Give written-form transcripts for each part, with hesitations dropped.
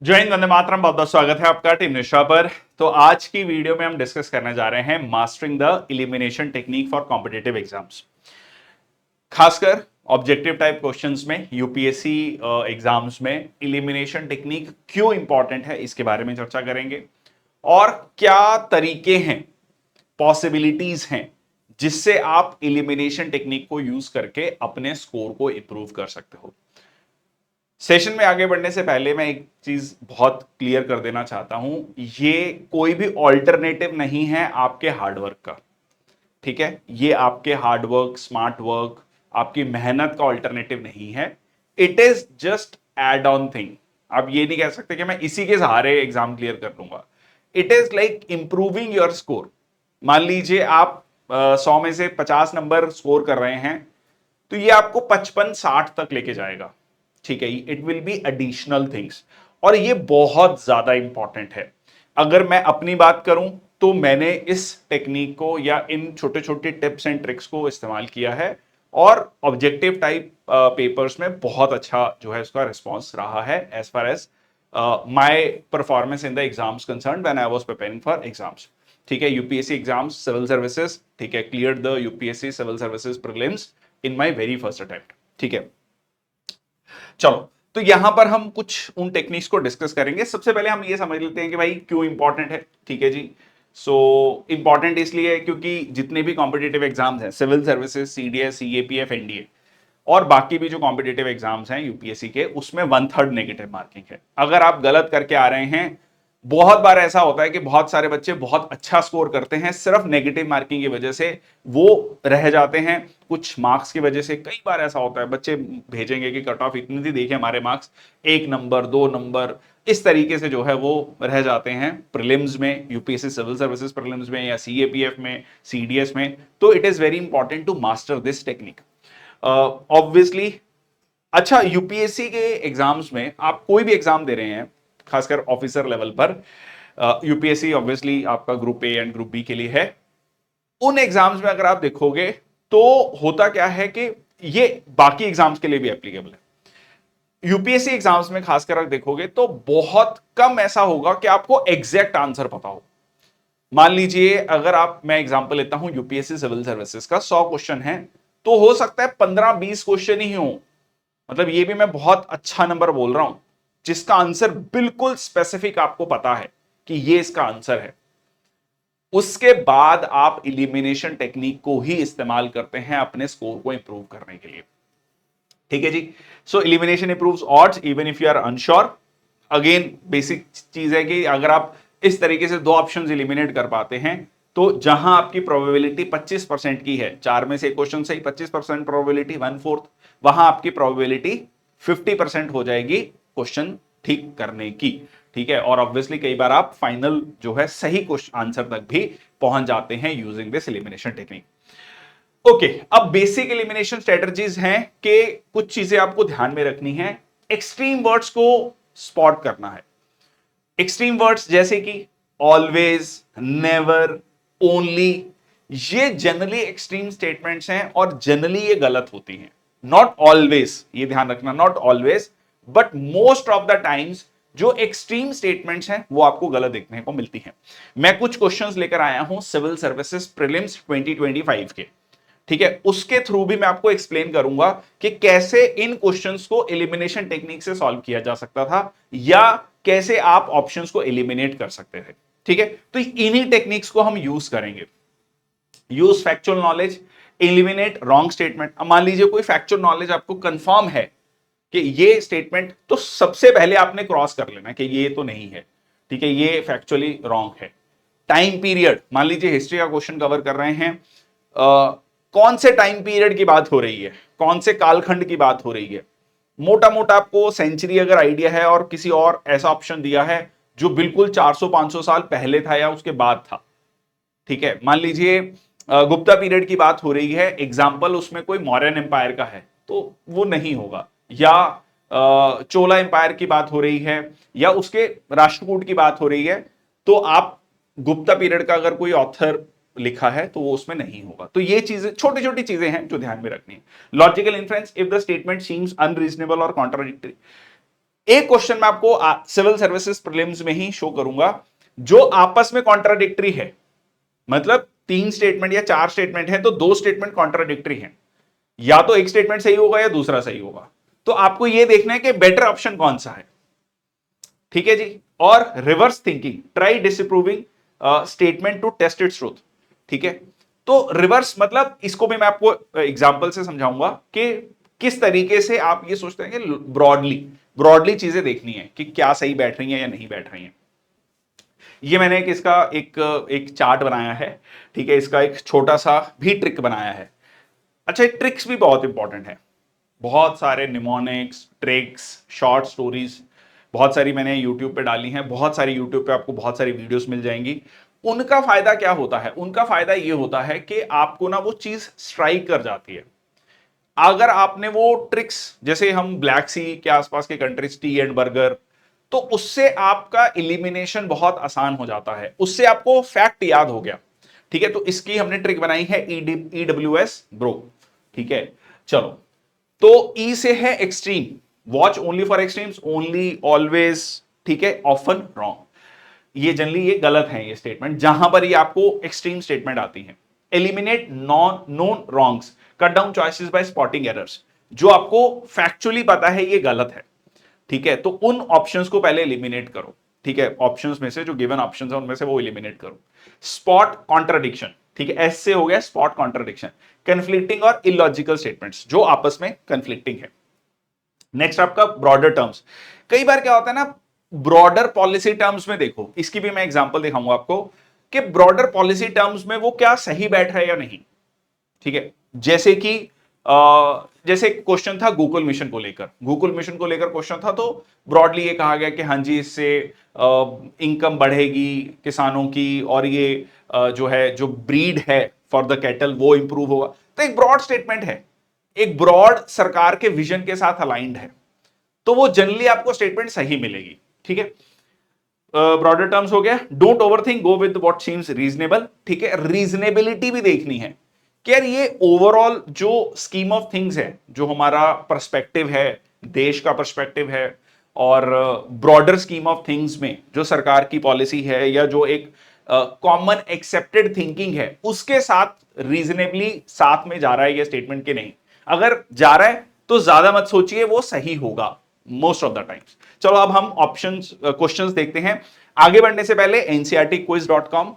जय हिंद, वंदे मातरम। बहुत बहुत स्वागत है आपका टीम निशा पर। तो आज की वीडियो में हम डिस्कस करने जा रहे हैं mastering the elimination technique for competitive exams. खासकर ऑब्जेक्टिव टाइप क्वेश्चंस में, यूपीएससी एग्जाम्स में एलिमिनेशन टेक्निक क्यों इंपॉर्टेंट है इसके बारे में चर्चा करेंगे और क्या तरीके हैं, पॉसिबिलिटीज हैं जिससे आप एलिमिनेशन टेक्निक को यूज करके अपने स्कोर को इंप्रूव कर सकते हो। सेशन में आगे बढ़ने से पहले मैं एक चीज बहुत क्लियर कर देना चाहता हूं, ये कोई भी ऑल्टरनेटिव नहीं है आपके हार्डवर्क का। ठीक है, ये आपके हार्डवर्क, स्मार्ट वर्क, आपकी मेहनत का ऑल्टरनेटिव नहीं है। It is just add on thing. आप ये नहीं कह सकते कि मैं इसी के सहारे एग्जाम क्लियर कर लूंगा। It is like improving your score. मान लीजिए आप 100 में से 50 नंबर स्कोर कर रहे हैं, तो ये आपको 55-60 तक लेके जाएगा। ठीक है, it will be additional things और ये बहुत ज्यादा इंपॉर्टेंट है। अगर मैं अपनी बात करूं तो मैंने इस टेक्निक को या इन छोटे छोटे टिप्स एंड ट्रिक्स को इस्तेमाल किया है और ऑब्जेक्टिव टाइप पेपर्स में बहुत अच्छा जो है उसका रिस्पॉन्स रहा है as far as my performance in the exams concern when I was preparing for exams. ठीक है, यूपीएससी एग्जाम्स, सिविल सर्विसेज, ठीक है, clear the UPSC civil services prelims in my very first attempt. ठीक है, चलो तो यहां पर हम कुछ उन टेक्निक्स को डिस्कस करेंगे। सबसे पहले हम ये समझ लेते हैं कि भाई क्यों इंपॉर्टेंट है। ठीक है जी, सो इंपॉर्टेंट इसलिए है क्योंकि जितने भी कॉम्पिटेटिव एग्जाम्स हैं, civil services, CDS, CAPF, NDA और बाकी भी जो कॉम्पिटेटिव एग्जाम्स हैं यूपीएससी के, उसमें 1/3 नेगेटिव मार्किंग है। अगर आप गलत करके आ रहे हैं, बहुत बार ऐसा होता है कि बहुत सारे बच्चे बहुत अच्छा स्कोर करते हैं, सिर्फ नेगेटिव मार्किंग की वजह से वो रह जाते हैं, कुछ मार्क्स की वजह से। कई बार ऐसा होता है, बच्चे भेजेंगे कि कट ऑफ इतनी थी, देखिए हमारे मार्क्स 1 नंबर 2 नंबर, इस तरीके से जो है वो रह जाते हैं प्रीलिम्स में, यूपीएससी सिविल सर्विसेज प्रीलिम्स में या सीएपीएफ में, सीडीएस में। तो it is very important to master this technique obviously. अच्छा, यूपीएससी के एग्जाम्स में आप कोई भी एग्जाम दे रहे हैं, खासकर ऑफिसर लेवल पर, यूपीएससी ऑब्वियसली आपका group A and group B के लिए है। उन एग्जाम्स में अगर आप देखोगे तो होता क्या है कि ये बाकी एग्जाम्स के लिए भी एप्लीकेबल है। यूपीएससी एग्जाम्स में खासकर आप देखोगे तो बहुत कम ऐसा होगा कि आपको एग्जैक्ट आंसर पता हो। मान लीजिए अगर आप, मैं एग्जांपल लेता हूं, यूपीएससी सिविल सर्विसेज का 100 क्वेश्चन है, तो हो सकता है 15-20 क्वेश्चन ही हो, मतलब ये भी मैं बहुत अच्छा नंबर बोल रहा हूं, जिसका आंसर बिल्कुल स्पेसिफिक आपको पता है कि ये इसका आंसर है। उसके बाद आप इलिमिनेशन टेक्निक को ही इस्तेमाल करते हैं अपने स्कोर को इंप्रूव करने के लिए। ठीक है जी, so elimination improves odds even if you are unsure. Again basic चीज है कि अगर आप इस तरीके से दो ऑप्शंस इलिमिनेट कर पाते हैं, तो जहां आपकी प्रोबेबिलिटी 25% की है, 4 में से एक क्वेश्चन सही, 25% प्रोबेबिलिटी, 1/4, वहां आपकी प्रोबेबिलिटी 50% हो जाएगी क्वेश्चन ठीक करने की। ठीक है, और ऑब्वियसली कई बार आप फाइनल जो है सही क्वेश्चन आंसर तक भी पहुंच जाते हैं using this elimination technique. Okay, अब बेसिक एलिमिनेशन स्ट्रेटजीज हैं कि कुछ चीजें आपको ध्यान में रखनी है। एक्सट्रीम वर्ड्स को स्पॉट करना है। एक्सट्रीम वर्ड्स जैसे कि ऑलवेज, नेवर, ओनली, ये जनरली एक्सट्रीम स्टेटमेंट्स हैं और जनरली ये गलत होती हैं। नॉट ऑलवेज, ये ध्यान रखना, not always but most of the times जो एक्सट्रीम स्टेटमेंट्स हैं वो आपको गलत देखने को मिलती हैं। मैं कुछ क्वेश्चंस लेकर आया हूं सिविल सर्विसेज प्रीलिम्स 2025 के। ठीक है, उसके थ्रू भी मैं आपको एक्सप्लेन करूंगा कि कैसे इन क्वेश्चंस को एलिमिनेशन टेक्निक से सॉल्व किया जा सकता था या कैसे आप ऑप्शंस को एलिमिनेट कर सकते थे। ठीक है, तो इन्हीं टेक्निक्स को हम यूज करेंगे। Use factual knowledge, eliminate wrong statement. अब मान लीजिए कोई फैक्चुअल नॉलेज आपको कंफर्म है कि ये स्टेटमेंट, तो सबसे पहले आपने क्रॉस कर लेना कि ये तो नहीं है। ठीक है, ये फैक्चुअली रॉन्ग है। टाइम पीरियड, मान लीजिए हिस्ट्री का क्वेश्चन कवर कर रहे हैं, कौन से टाइम पीरियड की बात हो रही है, कौन से कालखंड की बात हो रही है। मोटा मोटा आपको सेंचुरी अगर आइडिया है और किसी और ऐसा ऑप्शन दिया है जो बिल्कुल 400-500 साल पहले था या उसके बाद था। ठीक है, मान लीजिए गुप्ता पीरियड की बात हो रही है, एग्जाम्पल उसमें कोई मौर्यन एम्पायर का है, तो वो नहीं होगा। या चोला एम्पायर की बात हो रही है या उसके राष्ट्रकूट की बात हो रही है, तो आप गुप्ता पीरियड का अगर कोई ऑथर लिखा है तो वो उसमें नहीं होगा। तो ये चीजें, छोटी छोटी चीजें हैं जो ध्यान में रखनी है। Logical inference, if the statement seems unreasonable और कॉन्ट्राडिक्टरी, एक क्वेश्चन मैं आपको सिविल सर्विसेज प्रीलिम्स में ही शो करूंगा जो आपस में कॉन्ट्राडिक्टरी है, मतलब 3 स्टेटमेंट या 4 स्टेटमेंट है तो 2 स्टेटमेंट कॉन्ट्राडिक्टरी हैं, या तो एक स्टेटमेंट सही होगा या दूसरा सही होगा, तो आपको यह देखना है कि बेटर ऑप्शन कौन सा है। ठीक है जी। और reverse thinking, try disapproving statement to test its truth. ठीक है, तो रिवर्स मतलब इसको भी मैं आपको एग्जांपल से समझाऊंगा कि किस तरीके से आप ये सोचते हैं कि ब्रॉडली चीजें देखनी है कि क्या सही बैठ रही हैं या नहीं बैठ रही हैं। ये मैंने एक चार्ट बनाया है। ठीक है, इसका एक छोटा सा भी ट्रिक बनाया है। अच्छा, ये ट्रिक्स भी बहुत इंपॉर्टेंट है। बहुत सारे निमोनिक्स, ट्रिक्स, शॉर्ट स्टोरीज बहुत सारी मैंने यूट्यूब पे डाली हैं। बहुत सारी यूट्यूब पे आपको बहुत सारी वीडियोस मिल जाएंगी। उनका फायदा क्या होता है? उनका फायदा ये होता है कि आपको ना वो चीज स्ट्राइक कर जाती है। अगर आपने वो ट्रिक्स, जैसे हम ब्लैक सी के आसपास के कंट्रीज, टी एंड बर्गर, तो उससे आपका इलिमिनेशन बहुत आसान हो जाता है, उससे आपको फैक्ट याद हो गया। ठीक है, तो इसकी हमने ट्रिक बनाई है EWS ब्रो। ठीक है, चलो, तो ई से है extreme, watch only for extremes, only, always. ठीक है, ऑफन रॉन्ग, ये जनरली ये गलत है ये स्टेटमेंट, जहां पर ये आपको एक्सट्रीम स्टेटमेंट आती है। Eliminate non known wrongs, cut down choices by spotting errors, जो आपको फैक्चुअली पता है ये गलत है। ठीक है, तो उन ऑप्शंस को पहले एलिमिनेट करो। ठीक है, ऑप्शंस में से जो गिवन ऑप्शंस है उनमें से वो एलिमिनेट करो। स्पॉट कॉन्ट्राडिक्शन, ठीक है, एस से हो गया स्पॉट कॉन्ट्राडिक्शन, कंफ्लिक्टिंग और इलॉजिकल स्टेटमेंट्स जो आपस में कंफ्लिक्टिंग है। नेक्स्ट आपका ब्रॉडर टर्म्स। कई बार क्या होता है ना, ब्रॉडर पॉलिसी टर्म्स में देखो, इसकी भी मैं एग्जांपल दिखाऊंगा आपको कि ब्रॉडर पॉलिसी टर्म्स में वो क्या सही बैठ रहा है या नहीं। ठीक है, जैसे कि जैसे क्वेश्चन था गूगल मिशन को लेकर, क्वेश्चन था, तो ब्रॉडली ये कहा गया कि हाँ जी, इससे इनकम बढ़ेगी किसानों की, और ये जो है जो ब्रीड है फॉर द कैटल वो इंप्रूव होगा। तो एक ब्रॉड स्टेटमेंट है, एक ब्रॉड सरकार के विजन के साथ अलाइंड है, तो वो जनरली आपको स्टेटमेंट सही मिलेगी। ठीक है, ब्रॉडर टर्म्स हो गया। Don't overthink, go with what seems reasonable. ठीक है, रीजनेबिलिटी भी देखनी है कि यार ये ओवरऑल जो स्कीम ऑफ थिंग्स है, जो हमारा पर्सपेक्टिव है, देश का पर्सपेक्टिव है, और ब्रॉडर स्कीम ऑफ थिंग्स में जो सरकार की पॉलिसी है या जो एक कॉमन एक्सेप्टेड थिंकिंग है, उसके साथ रीजनेबली साथ में जा रहा है ये स्टेटमेंट के नहीं। अगर जा रहा है तो ज्यादा मत सोचिए, वो सही होगा मोस्ट ऑफ द टाइम्स। चलो अब हम ऑप्शंस क्वेश्चंस देखते हैं। आगे बढ़ने से पहले ncrtquiz.com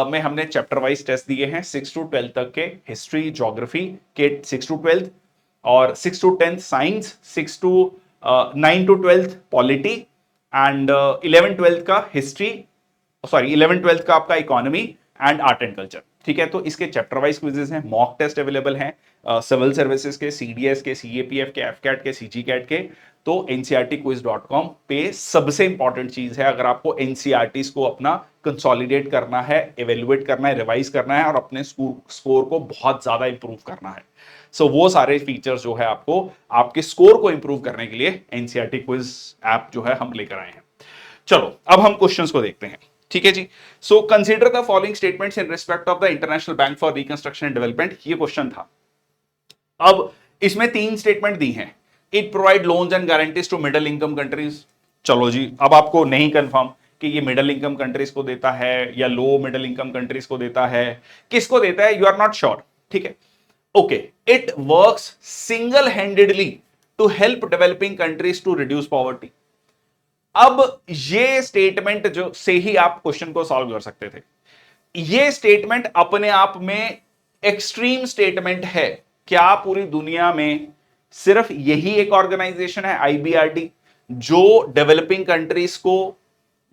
में हमने चैप्टर वाइज टेस्ट दिए हैं 6 to 12 तक के, हिस्ट्री ज्योग्राफी के 6 to 12, और 6 to 10 science, 9 to 12 polity, and 11-12 का हिस्ट्री, सॉरी 11-12 का आपका economy and art and culture. ठीक है, तो इसके चैप्टर वाइज क्विजेस हैं, मॉक टेस्ट अवेलेबल हैं सिविल सर्विसेज के, सीडीएस के, सीएपीएफ के, एफकैट के, सीजीकैट के। तो ncrtquiz.com पे सबसे इंपॉर्टेंट चीज है, अगर आपको एनसीईआरटीज को अपना कंसोलिडेट करना है, एवेल्युएट करना है, रिवाइज करना है, और अपने स्कोर को बहुत ज्यादा इंप्रूव करना है, सो वो सारे फीचर्स जो है आपको आपके स्कोर को इंप्रूव करने के लिए एनसीईआरटी क्विज ऐप जो है हम लेकर आए हैं। चलो अब हम क्वेश्चंस को देखते हैं। ठीक है जी। So consider the following statements in respect of the International Bank for Reconstruction and Development, ये क्वेश्चन था। अब इसमें 3 स्टेटमेंट दी हैं। It provide loans and guarantees to middle income countries. चलो जी, अब आपको नहीं कंफर्म कि ये मिडिल इनकम कंट्रीज को देता है या लो मिडिल इनकम कंट्रीज को देता है, किसको देता है, यू आर नॉट श्योर। ठीक है, okay. It works single handedly to help developing countries to reduce poverty. अब ये स्टेटमेंट जो से ही आप क्वेश्चन को सॉल्व कर सकते थे। ये स्टेटमेंट अपने आप में एक्सट्रीम स्टेटमेंट है। क्या पूरी दुनिया में सिर्फ यही एक ऑर्गेनाइजेशन है IBRD जो डेवलपिंग कंट्रीज को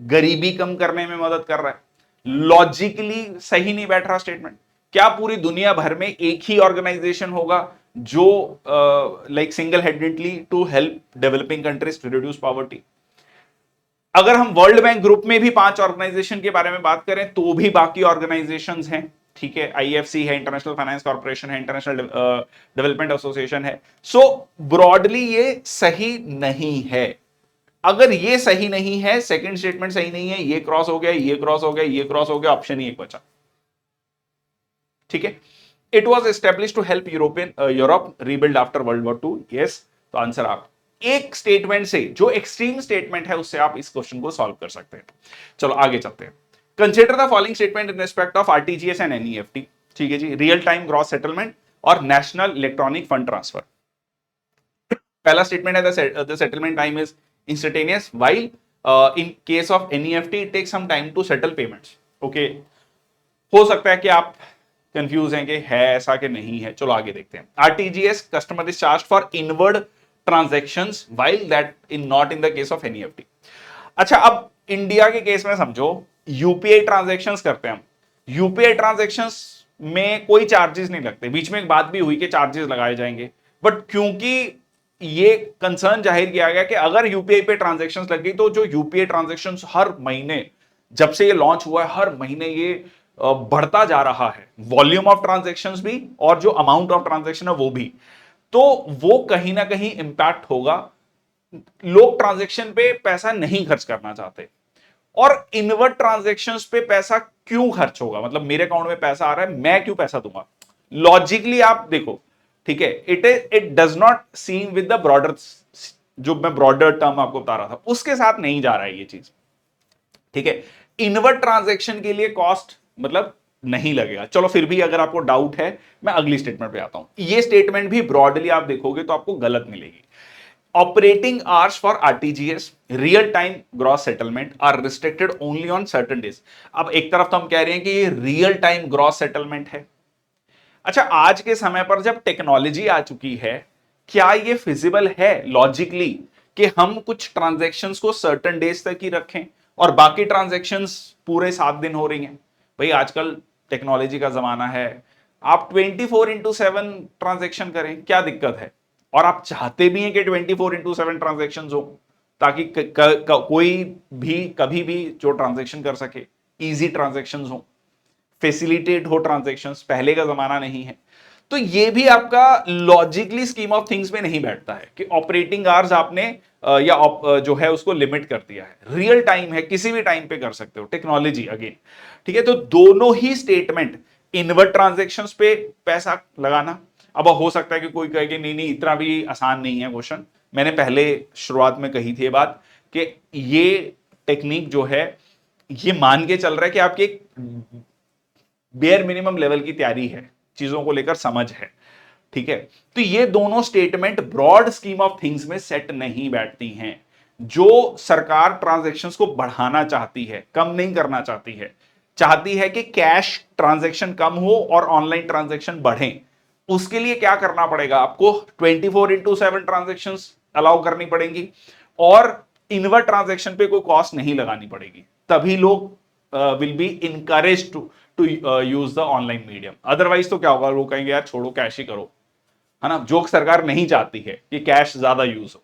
गरीबी कम करने में मदद कर रहा है? लॉजिकली सही नहीं बैठ रहा स्टेटमेंट। क्या पूरी दुनिया भर में एक ही ऑर्गेनाइजेशन होगा जो like single headedly to help developing countries to reduce poverty? अगर हम वर्ल्ड बैंक ग्रुप में भी 5 ऑर्गेनाइजेशन के बारे में बात करें तो भी बाकी ऑर्गेनाइजेशंस हैं। ठीक है, IFC है, इंटरनेशनल फाइनेंस कॉर्पोरेशन है, इंटरनेशनल डेवलपमेंट एसोसिएशन है। सो ब्रॉडली ये सही नहीं है। अगर ये सही नहीं है, सेकंड स्टेटमेंट सही नहीं है, ये क्रॉस हो गया, ये क्रॉस हो गया, ये क्रॉस हो गया, ऑप्शन ही एक बचा। ठीक है, it was establish to help Europe rebuild after world war 2। Yes, तो आंसर आप एक स्टेटमेंट से, जो एक्सट्रीम स्टेटमेंट है, उससे आप इस क्वेश्चन को सॉल्व कर सकते हैं। चलो आगे चलते हैं। Consider the following statement in respect of RTGS and NEFT. ठीक है जी, रियल टाइम ग्रॉस सेटलमेंट और नेशनल इलेक्ट्रॉनिक फंड ट्रांसफर। पहला स्टेटमेंट है the settlement time is instantaneous while in case of NEFT it takes some time to settle payments. Okay, हो सकता है कि आप कंफ्यूज हैं कि है ऐसा कि नहीं है। चलो आगे देखते हैं। RTGS customer is charge for inward transactions while that in not in the case of NEFT. अच्छा, अब इंडिया के केस में समझो, यूपीआई ट्रांजैक्शंस करते हैं हम, यूपीआई ट्रांजैक्शंस में कोई चार्जेस नहीं लगते। बीच में एक बात भी हुई कि चार्जेस लगाए जाएंगे, बट क्योंकि ये कंसर्न जाहिर किया गया कि अगर यूपीआई पे ट्रांजैक्शंस लग गई तो जो यूपीआई ट्रांजैक्शंस हर महीने, जब से ये लॉन्च हुआ है, हर महीने ये बढ़ता जा रहा है, वॉल्यूम ऑफ ट्रांजैक्शंस भी और जो अमाउंट ऑफ ट्रांजैक्शन है वो भी, तो वो कहीं ना कहीं इंपैक्ट होगा। लोग ट्रांजैक्शन पे पैसा नहीं खर्च करना चाहते, और इनवर्ट ट्रांजैक्शंस पे पैसा क्यों खर्च होगा, मतलब मेरे अकाउंट में पैसा आ रहा है, मैं क्यों पैसा दूंगा। लॉजिकली आप देखो, ठीक है, it does not seem with the broader, जो मैं ब्रॉडर टर्म आपको बता रहा था उसके साथ नहीं जा रहा है ये चीज। ठीक है, इनवर्ट ट्रांजैक्शन के लिए कॉस्ट मतलब नहीं लगेगा। चलो फिर भी अगर आपको डाउट है, मैं अगली स्टेटमेंट पे आता हूं। ये स्टेटमेंट भी ब्रॉडली आप देखोगे तो आपको गलत मिलेगी। Operating hours for RTGS real time gross settlement are restricted only on certain days. अब एक तरफ तो हम कह रहे हैं कि ये रियल टाइम ग्रॉस सेटलमेंट है। अच्छा, आज के समय पर जब टेक्नोलॉजी आ चुकी है, क्या ये फिजिबल है लॉजिकली कि हम कुछ ट्रांजैक्शंस को सर्टेन डेज तक ही रखें और बाकी ट्रांजैक्शंस पूरे 7 दिन हो रही हैं? भाई आजकल टेक्नोलॉजी का जमाना है, आप 24/7 ट्रांजैक्शन करें, क्या दिक्कत है? और आप चाहते भी हैं कि 24/7 ट्रांजैक्शंस हो, ताकि कोई भी कभी भी जो ट्रांजैक्शन कर सके, इजी ट्रांजैक्शंस हो, फैसिलिटेट हो ट्रांजैक्शंस। पहले का जमाना नहीं है। तो ये भी आपका लॉजिकली स्कीम ऑफ थिंग्स में नहीं बैठता है कि ऑपरेटिंग आवर्स आपने जो है उसको लिमिट कर दिया है। रियल टाइम है, किसी भी टाइम पे कर सकते हो, टेक्नोलॉजी अगेन। ठीक है, तो दोनों ही स्टेटमेंट इनवर्ट ट्रांजैक्शंस पे पैसा लगाना। अब हो सकता है कि कोई कहे कि नहीं नहीं इतना भी आसान नहीं है क्वेश्चन। मैंने पहले शुरुआत में कही थी ये बात कि ये टेक्निक जो है ये मान के चल रहा है कि आपकी एक बेयर मिनिमम लेवल की तैयारी है, चीजों को लेकर समझ है। ठीक है, तो ये दोनों statement broad scheme of things में सेट नहीं बैठती हैं। जो सरकार ट्रांजैक्शंस को बढ़ाना चाहती है, कम नहीं करना चाहती है, चाहती है कि कैश ट्रांजैक्शन कम हो और ऑनलाइन ट्रांजैक्शन बढ़े। उसके लिए क्या करना पड़ेगा आपको? 24/7 ट्रांजैक्शंस अलाउ करनी पड़ेंगी और इनवर्ट ट्रांजैक्शन पे कोई कॉस्ट नहीं लगानी पड़ेगी। तभी लोग will be encourage to use the online medium. Otherwise तो क्या होगा, लोग कहेंगे यार छोड़ो कैश ही करो, है ना, जो सरकार नहीं चाहती है कि कैश ज्यादा यूज हो।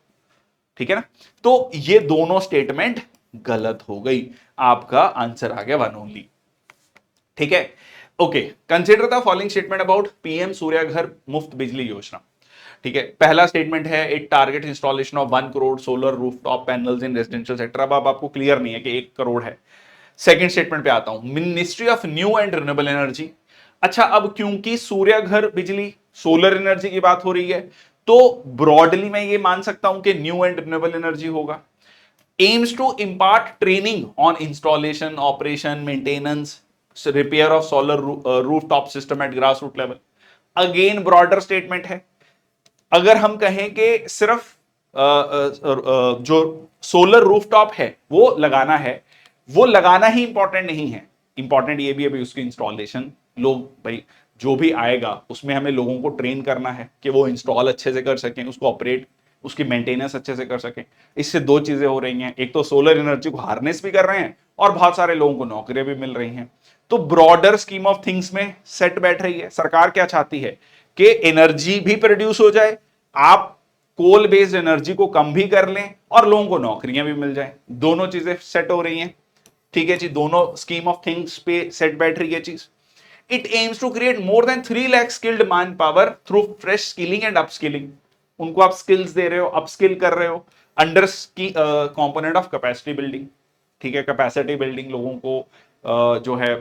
ठीक है ना, तो ये दोनों स्टेटमेंट गलत हो गई, आपका आंसर आ गया 1 ओनली। ठीक है, okay, consider the following statement about PM Surya Ghar Muft Bijli Yojana. ठीक है, पहला स्टेटमेंट है it target installation of 1 crore solar rooftop panels in residential sector. अब आपको क्लियर नहीं है कि 1 करोड़ है। सेकंड स्टेटमेंट पे आता हूं, ministry of new and renewable energy. अच्छा, अब क्योंकि सूर्य घर बिजली सोलर एनर्जी की बात हो रही है, तो ब्रॉडली मैं ये मान सकता हूं कि न्यू एंड रिन्यूएबल एनर्जी होगा। Aims to impart training on installation, operation, maintenance, repair of solar rooftop system at grass root level. Again broader statement है। अगर हम कहें कि सिर्फ जो सोलर रूफटॉप है वो लगाना है, वो लगाना ही इंपॉर्टेंट नहीं है, इंपॉर्टेंट ये भी है भाई उसकी इंस्टॉलेशन। लोग भाई जो भी आएगा उसमें हमें लोगों को ट्रेन करना है कि वो इंस्टॉल अच्छे से कर सकें, उसको ऑपरेट, उसकी मेंटेनेंस अच्छे से कर सकें। इससे दो चीजें हो रही हैं, एक तो सोलर एनर्जी को हार्नेस भी कर रहे हैं और बहुत सारे लोगों को नौकरियां भी मिल रही हैं। तो ब्रॉडर स्कीम ऑफ थिंग्स में सेट बैठ रही है। सरकार क्या चाहती है कि एनर्जी भी प्रोड्यूस हो जाए, आप कोल बेस्ड एनर्जी को कम भी कर लें और लोगों को नौकरियां भी मिल जाए। दोनों चीजें सेट हो रही हैं। ठीक है जी, दोनों स्कीम ऑफ थिंग्स पे सेट बैठ रही है चीज। It aims to create more than 3 lakh skilled man power through fresh skilling and upskilling. उनको आप स्किल्स दे रहे हो, अपस्किल कर रहे हो under component of capacity building. ठीक है, कैपेसिटी बिल्डिंग, लोगों को जो है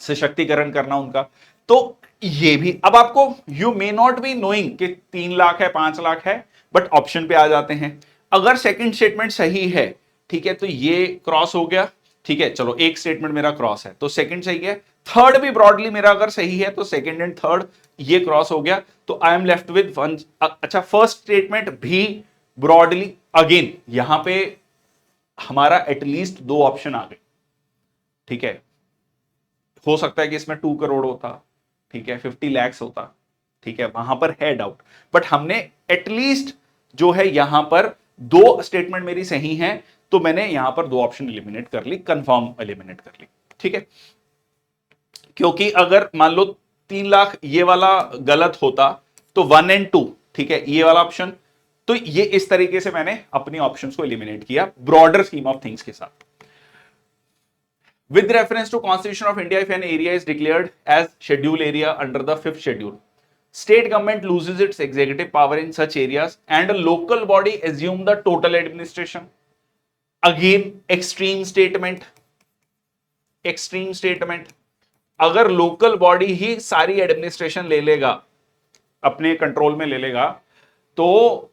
सशक्तिकरण करना उनका। तो ये भी अब आपको, you may not be knowing कि 3 लाख है, 5 लाख है, बट ऑप्शन पे आ जाते हैं। अगर सेकंड स्टेटमेंट सही है, ठीक है, तो ये क्रॉस हो गया, ठीक है, चलो एक स्टेटमेंट मेरा क्रॉस है तो सेकंड सही है, थर्ड भी ब्रॉडली मेरा अगर सही है तो सेकंड एंड थर्ड ये क्रॉस हो गया, तो आई एम लेफ्ट विद वन। अच्छा, फर्स्ट स्टेटमेंट भी ब्रॉडली, अगेन यहां पे हमारा एटलीस्ट दो ऑप्शन आ गए, ठीक है, हो सकता है कि इसमें 2 करोड़ होता, ठीक है, 50 लाख होता, ठीक है, वहां पर है डाउट, बट हमने एटलीस्ट जो है यहां पर दो स्टेटमेंट मेरी सही हैं, तो मैंने यहां पर दो ऑप्शन एलिमिनेट कर ली, कंफर्म एलिमिनेट कर ली, ठीक है। क्योंकि अगर मान लो 3 लाख ये वाला गलत होता तो 1 और 2, ठीक है, ये वाला ऑप्शन, तो ये इस तरीके से मैंने अपनी ऑप्शंस को एलिमिनेट किया ब्रॉडर स्कीम ऑफ थिंग्स के साथ। With reference to Constitution of India, if an area is declared as schedule area under the 5th schedule, state government loses its executive power in such areas and a local body assume the total administration. Again, extreme statement, extreme statement. अगर local body ही सारी administration ले लेगा, अपने control में ले लेगा, तो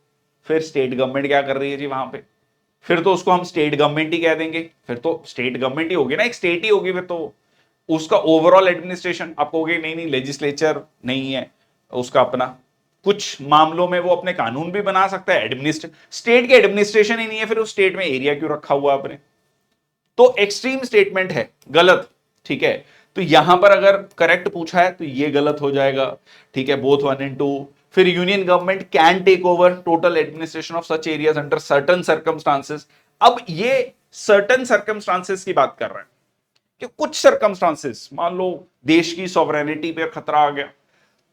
फिर स्टेट गवर्नमेंट क्या कर रही है जी वहां पे? फिर तो उसको हम स्टेट गवर्नमेंट ही कह देंगे, फिर तो स्टेट गवर्नमेंट ही होगी ना, एक स्टेट ही होगी फिर तो। उसका ओवरऑल एडमिनिस्ट्रेशन आप कहोगे नहीं नहीं लेजिस्लेचर नहीं है उसका अपना, कुछ मामलों में वो अपने कानून भी बना सकता है, स्टेट के एडमिनिस्ट्रेशन ही नहीं है, फिर उस स्टेट में एरिया क्यों रखा हुआ आपने? तो एक्सट्रीम स्टेटमेंट है, गलत, ठीक है। तो यहां पर अगर करेक्ट पूछा है तो ये गलत हो जाएगा, ठीक है, बोथ 1 और 2। फिर union government can take over total administration of such areas under certain circumstances. अब ये सर्टन सर्कमस्टांसेस की बात कर रहे हैं कि कुछ सर्कमस्टांसेस, मान लो देश की सॉवरेनिटी पे खतरा आ गया,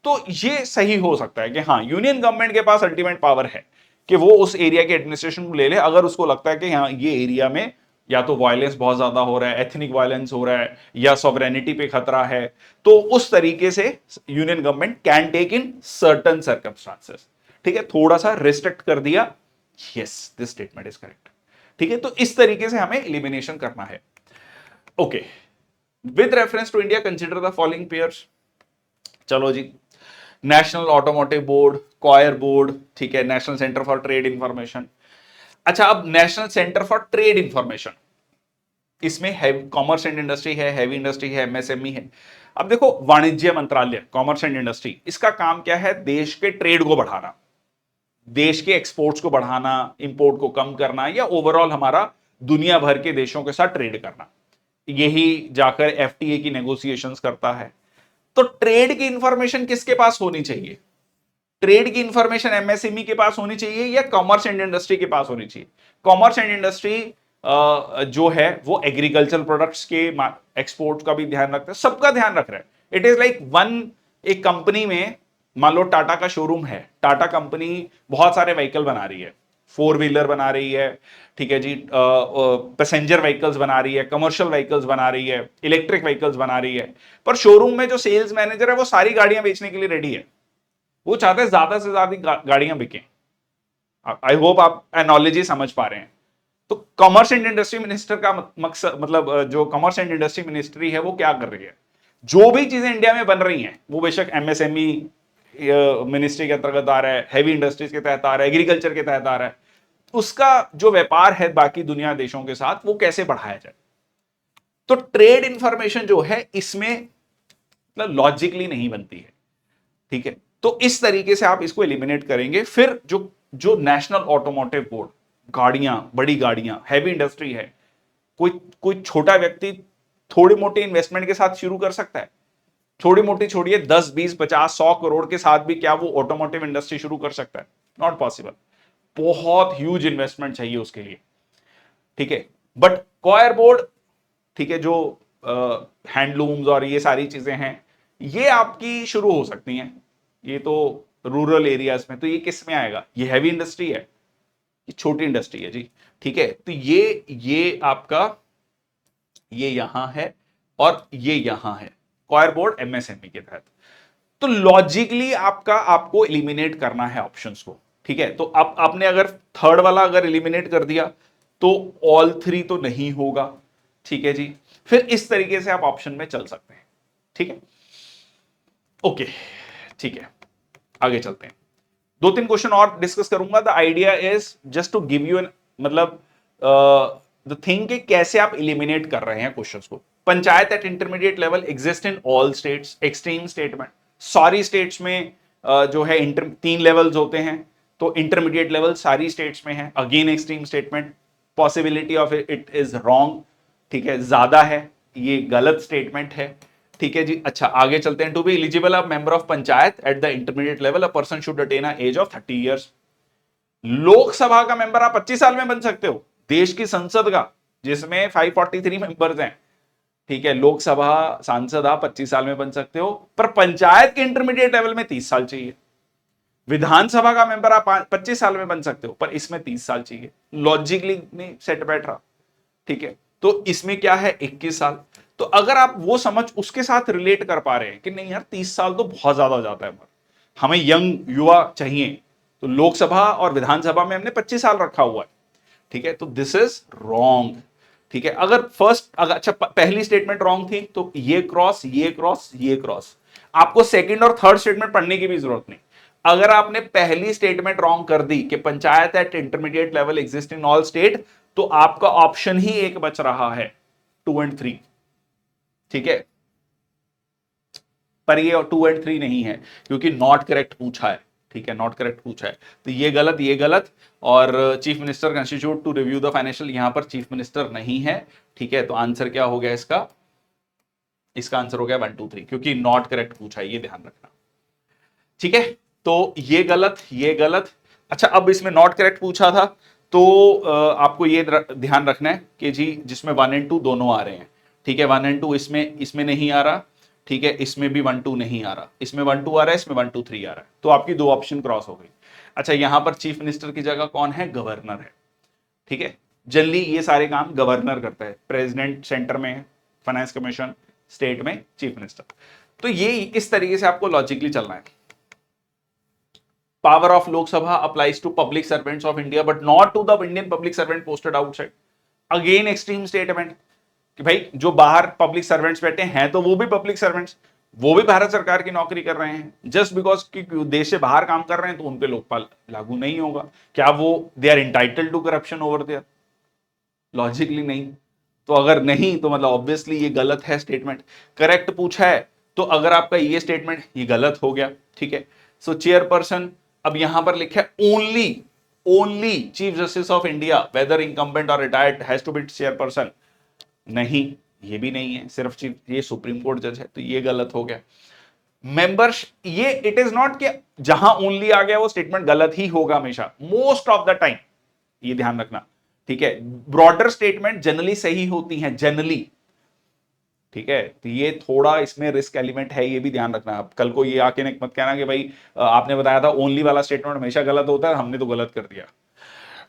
तो ये सही हो सकता है कि हाँ यूनियन गवर्नमेंट के पास अल्टीमेट पावर है कि वो उस एरिया के एडमिनिस्ट्रेशन को ले ले, अगर उसको लगता है कि हाँ ये एरिया में या तो वायलेंस बहुत ज्यादा हो रहा है, एथनिक वायलेंस हो रहा है, या सॉवरेनिटी पे खतरा है, तो उस तरीके से union government can take in certain circumstances, ठीक है, थोड़ा सा रिस्ट्रिक्ट कर दिया, yes this statement is correct, ठीक है। तो इस तरीके से हमें एलिमिनेशन करना है। Okay, with reference to India consider the following pairs. चलो जी, National Automotive Board, Coir Board, ठीक है, National Centre for Trade Information. अच्छा, अब National Centre for Trade Information, इसमें कॉमर्स एंड इंडस्ट्री है, हैवी इंडस्ट्री है, एमएसएमई है। अब देखो, वाणिज्य मंत्रालय, कॉमर्स एंड इंडस्ट्री, इसका काम क्या है? देश के ट्रेड को बढ़ाना, देश के एक्सपोर्ट्स को बढ़ाना, इंपोर्ट को कम करना, या ओवरऑल हमारा दुनिया भर के देशों के साथ ट्रेड करना, यही जाकर एफटीए की नेगोशिएशंस करता है। तो ट्रेड की इंफॉर्मेशन किसके पास होनी चाहिए? ट्रेड की इंफॉर्मेशन एमएसएमई के पास होनी चाहिए या कॉमर्स एंड इंडस्ट्री के पास होनी चाहिए? कॉमर्स एंड इंडस्ट्री जो है वो एग्रीकल्चर प्रोडक्ट्स के एक्सपोर्ट का भी ध्यान रखता है, सबका ध्यान रख रहा है। इट इज लाइक वन, एक कंपनी में मान लो टाटा का शोरूम है, टाटा कंपनी बहुत सारे व्हीकल बना रही है, 4 व्हीलर बना रही है, ठीक है जी, पैसेंजर व्हीकल्स बना रही है, कमर्शियल व्हीकल्स बना रही है, इलेक्ट्रिक व्हीकल्स बना रही है, पर शोरूम में जो सेल्स मैनेजर है वो सारी गाड़ियां बेचने के लिए रेडी है, वो चाहते हैं ज्यादा से ज्यादा गाड़ियां बिकें। आई होप आप एनोलॉजी समझ पा रहे हैं। तो कॉमर्स एंड इंडस्ट्री मिनिस्टर का मकसद, मतलब जो कॉमर्स एंड इंडस्ट्री मिनिस्ट्री है वो क्या कर रही है? जो भी चीजें इंडिया में बन रही हैं, वो बेशक एमएसएमई मिनिस्ट्री के अंतर्गत आ रहा है, हैवी इंडस्ट्रीज के तहत आ रहा है, एग्रीकल्चर के तहत आ रहा है, उसका जो व्यापार है बाकी दुनिया देशों के साथ वो कैसे बढ़ाया जाए। तो ट्रेड इंफॉर्मेशन जो है इसमें मतलब लॉजिकली नहीं बनती है, ठीक है। तो इस तरीके से आप इसको एलिमिनेट करेंगे। फिर जो जो नेशनल ऑटोमोटिव बोर्ड, गाड़ियां, बड़ी गाड़ियां, हैवी इंडस्ट्री है, कोई कोई छोटा व्यक्ति थोड़ी मोटी इन्वेस्टमेंट के साथ शुरू कर सकता है? थोड़ी मोटी छोड़िए, 10, 20, 50, 100 करोड़ के साथ भी क्या वो ऑटोमोटिव इंडस्ट्री शुरू कर सकता है? नॉट पॉसिबल, बहुत ह्यूज इन्वेस्टमेंट चाहिए उसके लिए, ठीक है। बट कॉयर बोर्ड, ठीक है, जो हैंडलूम्स और ये सारी चीजें हैं, ये आपकी शुरू हो सकती हैं, ये तो रूरल एरियाज में। तो ये किस में आएगा? ये हैवी इंडस्ट्री है, ये छोटी इंडस्ट्री है जी, ठीक है। तो ये आपका, ये यहां है और ये यहां है, कॉयर बोर्ड एमएसएमई के तहत। तो लॉजिकली आपको एलिमिनेट करना है ऑप्शंस को, ठीक है। तो अब आपने अगर थर्ड वाला अगर एलिमिनेट कर दिया तो ऑल 3 तो नहीं होगा, ठीक है जी। फिर इस तरीके से आप ऑप्शन में चल सकते हैं, ठीक है। ओके, ठीक है, आगे चलते हैं। दो तीन क्वेश्चन और डिस्कस करूंगा। The idea is just to give you an, मतलब द थिंग कि कैसे आप इलिमिनेट कर रहे हैं क्वेश्चंस को। Panchayat at intermediate level exist in all states, extreme state में, सारी स्टेट्स में जो है तीन लेवल्स होते हैं, तो इंटरमीडिएट लेवल सारी स्टेट्स में है। Again extreme statement, possibility of it is wrong, ठीक है, ज्यादा है, ये गलत स्टेटमेंट है, ठीक है जी। अच्छा आगे चलते हैं। To be eligible a member of panchayat at the intermediate level a person should attain a age of 30 years. Lok Sabha का मेंबर आप 25 साल में बन सकते हो, देश की संसद का जिसमें 543 मेंबर्स हैं, ठीक है, लोकसभा सांसद आप 25 साल में बन सकते हो, पर पंचायत के इंटरमीडिएट लेवल में 30 साल चाहिए। विधानसभा का मेंबर आप 25 साल में बन सकते हो, पर इसमें 30 साल चाहिए। लॉजिकली नहीं सेट बैठ रहा, ठीक है। तो इसमें क्या है, 21 साल। तो अगर आप वो समझ उसके साथ रिलेट कर पा रहे हैं कि नहीं यार 30 साल तो बहुत ज्यादा हो जाता है, हमें यंग युवा चाहिए, तो लोकसभा और विधानसभा में हमने 25 साल रखा हुआ है, ठीक है, तो दिस इज रॉन्ग, ठीक है। अगर अच्छा पहली स्टेटमेंट रॉन्ग थी तो ये क्रॉस, ये क्रॉस, ये क्रॉस, आपको सेकंड और थर्ड स्टेटमेंट पढ़ने की भी जरूरत नहीं। अगर आपने पहली स्टेटमेंट रॉन्ग कर दी कि panchayat at intermediate level exist in all state, तो आपका ऑप्शन ही एक बच रहा है, 2 और 3, ठीक है। पर ये 2 और 3 नहीं है क्योंकि नॉट करेक्ट पूछा है, ठीक है, नॉट करेक्ट पूछा है, तो ये गलत, ये गलत। और chief minister constitute to review the financial, यहां पर चीफ मिनिस्टर नहीं है, ठीक है। तो आंसर क्या हो गया इसका, इसका आंसर हो गया 1 2 3, क्योंकि नॉट करेक्ट पूछा है, ये ध्यान रखना, ठीक है। तो ये गलत, ये गलत। अच्छा अब इसमें नॉट करेक्ट पूछा था, तो आपको ये ध्यान रखना है कि जी जिसमें 1 और 2 दोनों आ रहे हैं, ठीक है, 1 और 2 इसमें नहीं आ रहा, ठीक है, इसमें भी 1 2 नहीं आ रहा, इसमें 1 2 आ रहा है, इसमें 1 2 3 आ रहा है, तो आपकी दो ऑप्शन क्रॉस हो गई। अच्छा यहां पर चीफ मिनिस्टर की जगह कौन है, गवर्नर है, ठीक है। जनरली ये सारे काम गवर्नर करता है, प्रेसिडेंट सेंटर में, फाइनेंस कमीशन स्टेट में चीफ मिनिस्टर। तो ये इस तरीके से आपको लॉजिकली चलना है। Power of Lok Sabha applies to public servants of India but not to the Indian public servant posted outside. Again extreme statement कि भाई जो बाहर पब्लिक सर्वेंट्स बैठे हैं तो वो भी पब्लिक सर्वेंट्स, वो भी भारत सरकार की नौकरी कर रहे हैं, जस्ट बिकॉज कि देश से बाहर काम कर रहे हैं तो उन पे लोकपाल लागू नहीं होगा। क्या वो they are entitled to corruption over there, logically नहीं। तो अगर नहीं तो मतलब ऑब्वियसली ये गलत है स्टेटमेंट। करेक्ट पूछा है तो अगर आपका ये स्टेटमेंट ये गलत हो गया, ठीक है। सो चेयरपर्सन, अब यहां पर लिखा है only, only Chief Justice of India whether incumbent और retired has to be chairperson, नहीं ये भी नहीं है, सिर्फ चीफ, ये सुप्रीम कोर्ट जज है, तो ये गलत हो गया। मेंबर्स, ये इट इज नॉट कि जहां ओनली आ गया वो स्टेटमेंट गलत ही होगा हमेशा, मोस्ट ऑफ द टाइम, ये ध्यान रखना, ठीक है। ब्रॉडर स्टेटमेंट जनरली सही होती हैं, जनरली, ठीक है। तो ये थोड़ा इसमें रिस्क एलिमेंट है, ये भी ध्यान रखना। आप कल को ये आके मत कहना कि भाई आपने बताया था ओनली वाला स्टेटमेंट हमेशा गलत होता है, हमने तो गलत कर दिया।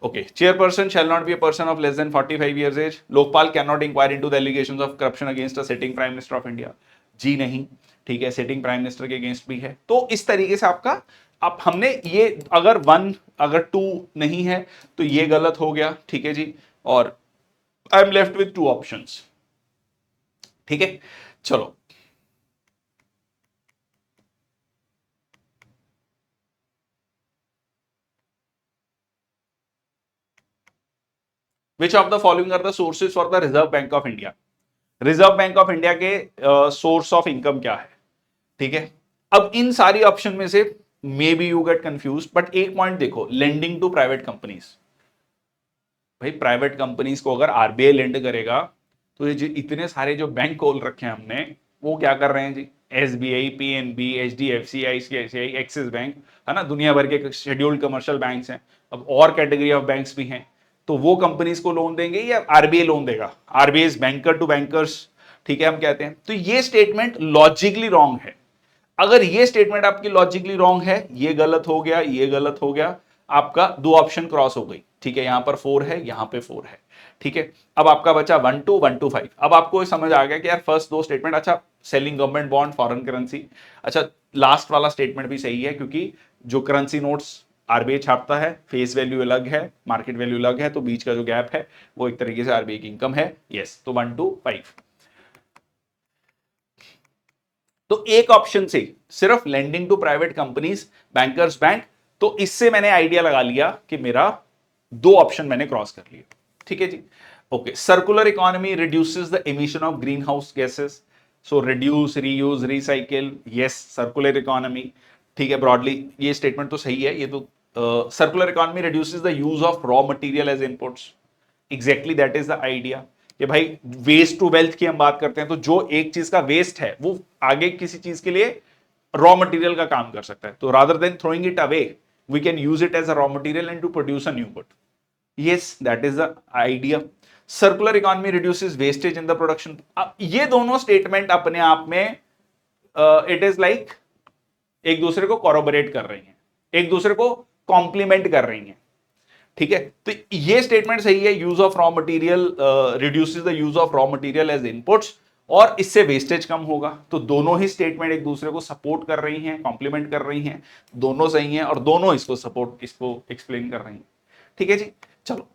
Okay, chairperson shall not be a person of less than 45 years age. Lokpal can not inquire into the allegations of corruption against a sitting Prime Minister of India, जी नहीं, ठीक है, सिटिंग प्राइम मिनिस्टर के अगेंस्ट भी है। तो इस तरीके से आपका, अब हमने ये अगर 1 अगर 2 नहीं है तो ये गलत हो गया, ठीक है जी। और I am left with 2 options, ठीक है। चलो which of the following are the sources for the reserve bank of India. Reserve bank of India के सोर्स ऑफ इनकम क्या है, ठीक है। अब इन सारी ऑप्शन में से may be you get confuse, but एक पॉइंट देखो, लेंडिंग टू प्राइवेट कंपनीज। भाई प्राइवेट कंपनीज को अगर आरबीआई लेंड करेगा तो ये जो इतने सारे जो बैंक खोल रखे हैं हमने, वो क्या कर रहे हैं जी, SBI, PNB, HDFC, ICICI, Axis Bank, है ना, दुनिया भर के शेड्यूल्ड कमर्शियल बैंक्स हैं, अब और कैटेगरी ऑफ बैंक्स भी हैं। तो वो कंपनीज को लोन देंगे या आरबीआई लोन देगा, RBI is banker to bankers, ठीक है, हम कहते हैं। तो ये स्टेटमेंट लॉजिकली रॉन्ग है। अगर ये स्टेटमेंट आपकी लॉजिकली रॉन्ग है, ये गलत हो गया, ये गलत हो गया, आपका दो ऑप्शन क्रॉस हो गई, ठीक है। यहां पर 4 है, यहां पे 4 है, ठीक है। अब आपका बचा 1 2 1 2 5। अब आपको समझ आ गया कि यार फर्स्ट दो स्टेटमेंट, अच्छा selling government bond foreign currency, अच्छा लास्ट वाला स्टेटमेंट भी सही है क्योंकि जो करेंसी नोट्स आरबीआई छापता है, फेस वैल्यू अलग है, मार्केट वैल्यू अलग है, तो बीच का जो गैप है वो एक तरीके से आरबीआई की इनकम है, यस। तो 1 2 5। तो एक ऑप्शन से सिर्फ lending to private companies, bankers bank, तो इससे मैंने आइडिया लगा लिया कि मेरा दो ऑप्शन मैंने क्रॉस कर लिया। ठीक है जी, okay. Circular economy reduces the emission of green house gases, so reduce, reuse, recycle, yes circular economy. ठीक है, ब्रॉडली ये स्टेटमेंट तो सही है। ये तो circular economy reduces the use of raw material as inputs, exactly that is the idea कि भाई वेस्ट टू वेल्थ की हम बात करते हैं, तो जो एक चीज का वेस्ट है वो आगे किसी चीज के लिए रॉ मटेरियल का काम कर सकता है। तो rather than throwing it away we can use it as a raw material and to produce a new good. Yes that is the idea. Circular economy reduces wastage in the production. ये दोनों statement अपने आप में it is like एक दूसरे को कॉरोबोरेट कर रही हैं, एक दूसरे को कॉम्प्लीमेंट कर रही हैं। ठीक है, तो ये स्टेटमेंट सही है, use of raw material reduces the use of raw material as inputs, और इससे वेस्टेज कम होगा। तो दोनों ही स्टेटमेंट एक दूसरे को सपोर्ट कर रही हैं, कॉम्प्लीमेंट कर रही हैं, दोनों सही हैं और दोनों इसको सपोर्ट, इसको एक्सप्लेन कर रही हैं। ठीक है जी, चलो।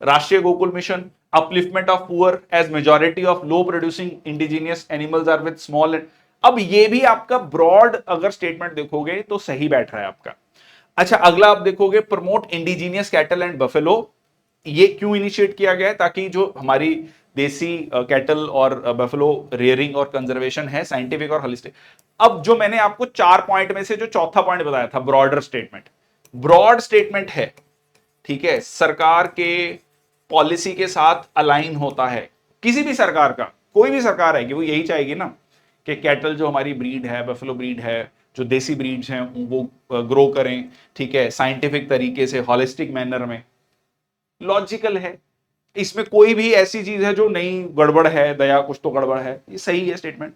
Rashtriya Gokul mission, upliftment of poor as majority of low producing indigenous animals are with small. अब ये भी आपका ब्रॉड अगर स्टेटमेंट देखोगे तो सही बैठ रहा है आपका। अच्छा, अगला आप देखोगे promote indigenous cattle and buffalo. ये क्यों इनिशिएट किया गया है? ताकि जो हमारी देसी कैटल और बफेलो रेयरिंग और कंजर्वेशन है साइंटिफिक और होलिस्टिक। अब जो मैंने आपको 4 पॉइंट में से जो चौथा पॉइंट बताया था, ब्रॉडर स्टेटमेंट, ब्रॉड स्टेटमेंट है। ठीक है, सरकार के पॉलिसी के साथ अलाइन होता है, किसी भी सरकार का, कोई भी सरकार है कि वो यही चाहेगी ना कि कैटल जो हमारी ब्रीड है, बफेलो ब्रीड है, जो देसी ब्रीड्स हैं वो ग्रो करें। ठीक है, साइंटिफिक तरीके से, हॉलिस्टिक मैनर में, लॉजिकल है। इसमें कोई भी ऐसी चीज है जो नहीं गड़बड़ है, दया कुछ तो गड़बड़ है। ये सही है स्टेटमेंट।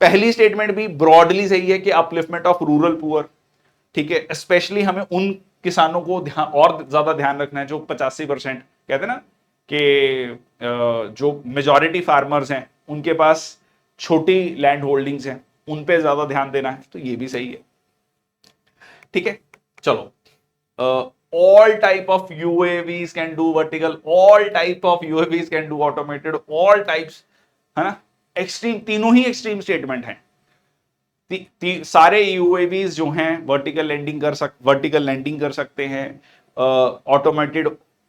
पहली स्टेटमेंट भी ब्रॉडली सही है कि अपलिफ्टमेंट ऑफ रूरल पुअर। ठीक है, स्पेशली हमें उन किसानों को ध्यान और ज्यादा ध्यान रखना है जो 85% कहते हैं ना कि जो मेजॉरिटी फार्मर्स हैं उनके पास छोटी लैंड होल्डिंग्स हैं, उन पे ज्यादा ध्यान देना है। तो ये भी सही है। ठीक है, चलो। all type of UAVs can do vertical, all type of UAVs can do automated, all types, है ना, एक्सट्रीम, तीनों ही एक्सट्रीम स्टेटमेंट हैं। सारे UAVs जो हैं वर्टिकल लैंडिंग कर सकते हैं,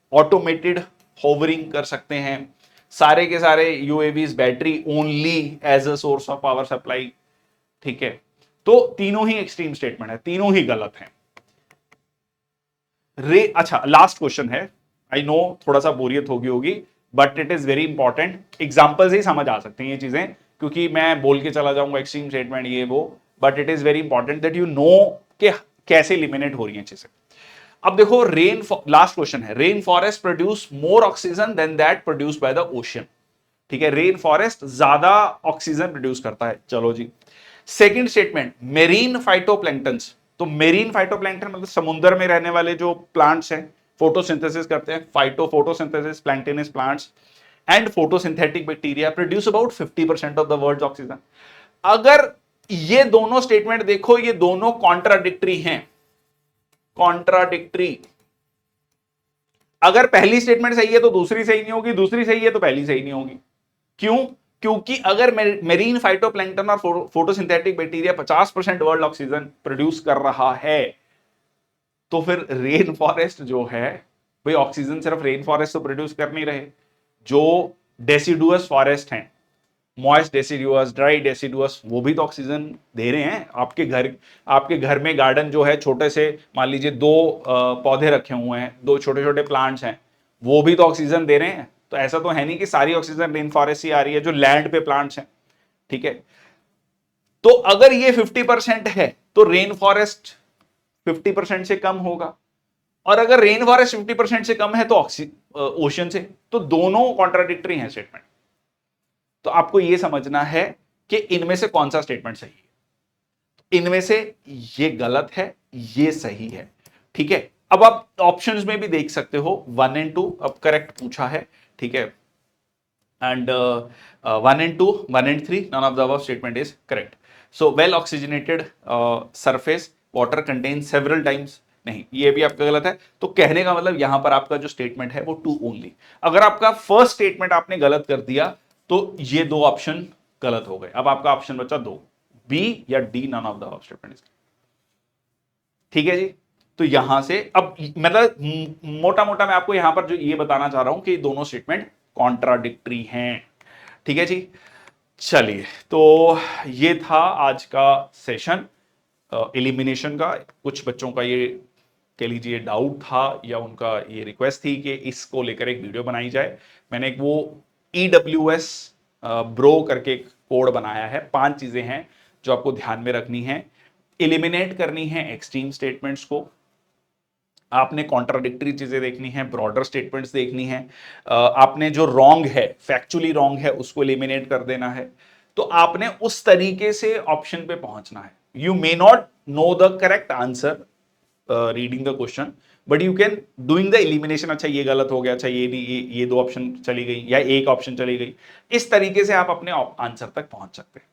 ऑटोमेटेड होवरिंग कर सकते हैं। सारे के सारे UAVs battery only as a source of power supply. ठीक है, तो तीनों ही एक्सट्रीम स्टेटमेंट है, तीनों ही गलत हैं। अच्छा, लास्ट क्वेश्चन है। आई नो थोड़ा सा बोरियत होगी, but it is very important. Example से ही समझ आ सकते हैं ये चीजें, क्योंकि मैं बोल के चला जाऊंगा एक्सट्रीम स्टेटमेंट ये वो, but it is very important that you know कि कैसे इलिमिनेट हो रही हैं चीजें। अब देखो, लास्ट क्वेश्चन है, rain forest produce more oxygen than that produce by the ocean. ठीक है, रेन फॉरेस्ट ज्यादा ऑक्सीजन प्रोड्यूस करता है। चलो जी, सेकंड स्टेटमेंट, मेरीन फाइटोप्लैंक्टन्स। तो मेरीन फाइटोप्लैंक्टन मतलब समुद्र में रहने वाले जो प्लांट्स हैं, फोटोसिंथेसिस करते हैं, photosynthesis, planktons plants and photosynthetic bacteria produce about 50% of the world's oxygen. अगर ये दोनों स्टेटमेंट देखो, ये दोनों कॉन्ट्राडिक्टरी हैं, कॉन्ट्राडिक्टरी। अगर पहली स्टेटमेंट सही है तो दूसरी सही नहीं होगी, दूसरी सही है तो पहली सही नहीं होगी। क्यों? क्योंकि अगर मेरीन फाइटोप्लैंक्टन और photosynthetic bacteria 50% world oxygen produce कर रहा है, तो फिर रेन फॉरेस्ट जो है, भाई ऑक्सीजन सिर्फ रेन फॉरेस्ट तो प्रोड्यूस कर नहीं रहे, जो डेसिडुअस फॉरेस्ट हैं, मॉइस्ट डेसिडुअस, ड्राई डेसिडुअस, वो भी तो ऑक्सीजन दे रहे हैं। आपके घर में गार्डन जो है, छोटे से मान लीजिए 2 पौधे रखे हुए हैं, 2 छोटे छोटे प्लांट्स हैं, वो भी तो ऑक्सीजन दे रहे हैं। तो ऐसा तो है नहीं कि सारी ऑक्सीजन रेन फॉरेस्ट ही आ रही है, जो लैंड पे प्लांट्स हैं। ठीक है, तो अगर ये 50% है तो रेन फॉरेस्ट 50% से कम होगा, और अगर रेन फॉरेस्ट 50% से कम है तो ओशन से। तो दोनों कॉन्ट्राडिक्टरी हैं स्टेटमेंट। तो आपको यह समझना है कि इनमें से कौन सा स्टेटमेंट सही है। इनमें से ये गलत है, ये सही है। ठीक है, अब आप ऑप्शंस में भी देख सकते हो 1 और 2 अब करेक्ट पूछा है। ठीक है, एंड 1 और 2, 1 और 3, none of the above statement is correct. So well oxygenated surface water contains several times, नहीं, ये भी आपका गलत है। तो कहने का मतलब यहां पर आपका जो स्टेटमेंट है वो 2 ओनली। अगर आपका फर्स्ट स्टेटमेंट आपने गलत कर दिया तो ये 2 ऑप्शन गलत हो गए। अब आपका ऑप्शन बचा 2, बी या D, none of the above statement is correct. ठीक है जी। तो यहां से अब मतलब मोटा मोटा मैं आपको यहां पर जो ये बताना चाह रहा हूं कि दोनों स्टेटमेंट कॉन्ट्राडिक्टरी हैं। ठीक है जी। चलिए, तो ये था आज का सेशन एलिमिनेशन का। कुछ बच्चों का ये कह लीजिए डाउट था या उनका ये रिक्वेस्ट थी कि इसको लेकर एक वीडियो बनाई जाए। मैंने एक वो EWS ब्रो करके एक कोड बनाया है। 5 चीजें हैं जो आपको ध्यान में रखनी है। एलिमिनेट करनी है एक्सट्रीम स्टेटमेंट्स को, आपने कॉन्ट्राडिक्टरी चीजें देखनी है, ब्रॉडर स्टेटमेंट्स देखनी है, आपने जो रॉन्ग है, फैक्चुअली रॉन्ग है, उसको एलिमिनेट कर देना है। तो आपने उस तरीके से ऑप्शन पे पहुंचना है। You may not know the correct answer reading the question, but you can doing the elimination. अच्छा ये गलत हो गया, अच्छा ये नहीं, ये 2 ऑप्शन चली गई या एक ऑप्शन चली गई। इस तरीके से आप अपने आंसर तक पहुंच सकते हैं।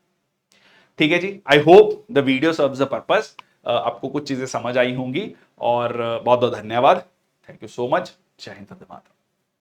ठीक है जी। I hope the video serves the purpose. आपको कुछ चीजें समझ आई होंगी और बहुत बहुत धन्यवाद। Thank you so much. जय हिंद, वंदे मातरम।